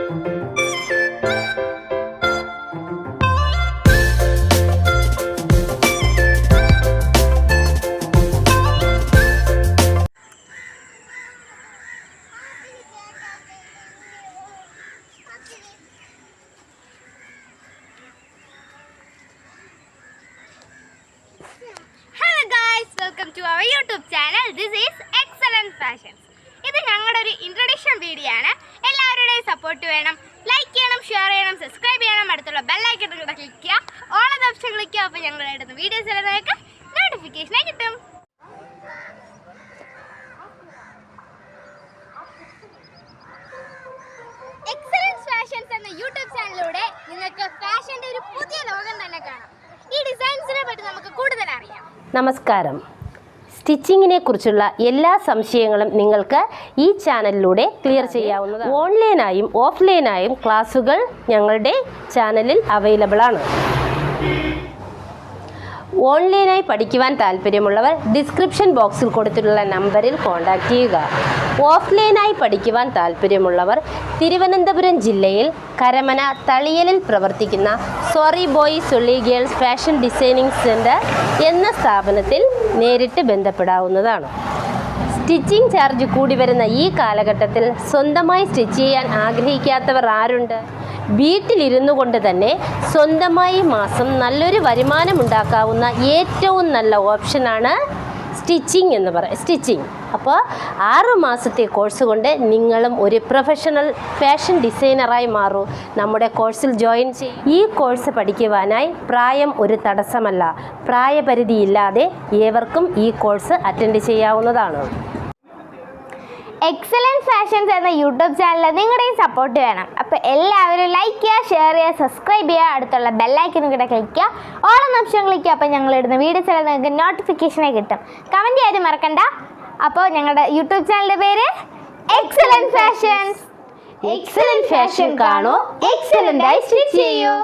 Hello guys, welcome to our YouTube channel. This is Excellent Fashions. ഇത് ഞങ്ങളുടെ ഒരു introduction video ആണ്. എല്ലാവരുടെയും സപ്പോർട്ട് വേണം. ലൈക്ക് ചെയ്യണം, ഷെയർ ചെയ്യണം, സബ്സ്ക്രൈബ് ചെയ്യണം, അടുത്തുള്ള ബെൽ ഐക്കൺ കൂടെ ക്ലിക്ക് ചെയ്യുക. ഓൾ ഓഫ് ഓപ്ഷൻ ക്ലിക്ക് ചെയ്യുക. അപ്പോൾ ഞങ്ങളുടെ ഇടുന്ന വീഡിയോസ് എല്ലാം നിങ്ങൾക്ക് നോട്ടിഫിക്കേഷനായി കിട്ടും. എക്സലൻസ് ഫാഷൻസ് എന്ന യൂട്യൂബ് ചാനലിലൂടെ നിങ്ങൾക്ക് ഫാഷന്റെ ഒരു പുതിയ ലോകം തന്നെ കാണാം. ഈ ഡിസൈൻസിനെ പറ്റി നമുക്ക് കൂടുതൽ അറിയാം. നമസ്കാരം. സ്റ്റിച്ചിങ്ങിനെ കുറിച്ചുള്ള എല്ലാ സംശയങ്ങളും നിങ്ങൾക്ക് ഈ ചാനലിലൂടെ ക്ലിയർ ചെയ്യാവുന്നതാണ്. ഓൺലൈനായും ഓഫ്ലൈനായും ക്ലാസുകൾ ഞങ്ങളുടെ ചാനലിൽ അവൈലബിൾ ആണ്. ഓൺലൈനായി പഠിക്കുവാൻ താല്പര്യമുള്ളവർ ഡിസ്ക്രിപ്ഷൻ ബോക്സിൽ കൊടുത്തിട്ടുള്ള നമ്പറിൽ കോൺടാക്റ്റ് ചെയ്യുക. ഓഫ്ലൈനായി പഠിക്കുവാൻ താല്പര്യമുള്ളവർ തിരുവനന്തപുരം ജില്ലയിൽ കരമന തളിയലിൽ പ്രവർത്തിക്കുന്ന sorry boys only girls fashion designing centre എന്ന സ്ഥാപനത്തിൽ നേരിട്ട് ബന്ധപ്പെടാവുന്നതാണ്. സ്റ്റിച്ചിങ് ചാർജ് കൂടി വരുന്ന ഈ കാലഘട്ടത്തിൽ സ്വന്തമായി സ്റ്റിച്ച് ചെയ്യാൻ ആഗ്രഹിക്കാത്തവർ ആരുണ്ട്? വീട്ടിലിരുന്നു കൊണ്ട് തന്നെ സ്വന്തമായി മാസം നല്ലൊരു വരുമാനമുണ്ടാക്കാവുന്ന ഏറ്റവും നല്ല ഓപ്ഷനാണ് സ്റ്റിച്ചിങ്. അപ്പോൾ 6 മാസത്തെ കോഴ്സ് കൊണ്ട് നിങ്ങളും ഒരു പ്രൊഫഷണൽ ഫാഷൻ ഡിസൈനറായി മാറൂ. നമ്മുടെ കോഴ്സിൽ ജോയിൻ ചെയ്യും. ഈ കോഴ്സ് പഠിക്കുവാനായി പ്രായം ഒരു തടസ്സമല്ല. പ്രായപരിധിയില്ലാതെ ഏവർക്കും ഈ കോഴ്സ് അറ്റൻഡ് ചെയ്യാവുന്നതാണ്. എക്സലൻസ് ഫാഷൻസ് എന്ന യൂട്യൂബ് ചാനലിൽ നിങ്ങളുടെയും സപ്പോർട്ട് വേണം. അപ്പോൾ എല്ലാവരും ലൈക്ക് ചെയ്യുക, ഷെയർ ചെയ്യുക, സബ്സ്ക്രൈബ് ചെയ്യുക, അടുത്തുള്ള ബെല്ലൈക്കനും കൂടെ ക്ലിക്ക് ചെയ്യുക. ഓൾ എന്ന ഓപ്ഷൻ ക്ലിക്ക് ചെയ്യുക. അപ്പോൾ ഞങ്ങളിടുന്ന വീഡിയോസ് എല്ലാം നിങ്ങൾക്ക് നോട്ടിഫിക്കേഷനായി കിട്ടും. കമൻറ്റ് ചെയ്യാനും മറക്കണ്ട. അപ്പോൾ ഞങ്ങളുടെ യൂട്യൂബ് ചാനലിൻ്റെ പേര് എക്സലൻസ് ഫാഷൻസ്. എക്സലൻറ്റ് ഫാഷൻ കാണൂ, എക്സലൻ്റായി സ്റ്റിച്ച് ചെയ്യൂ.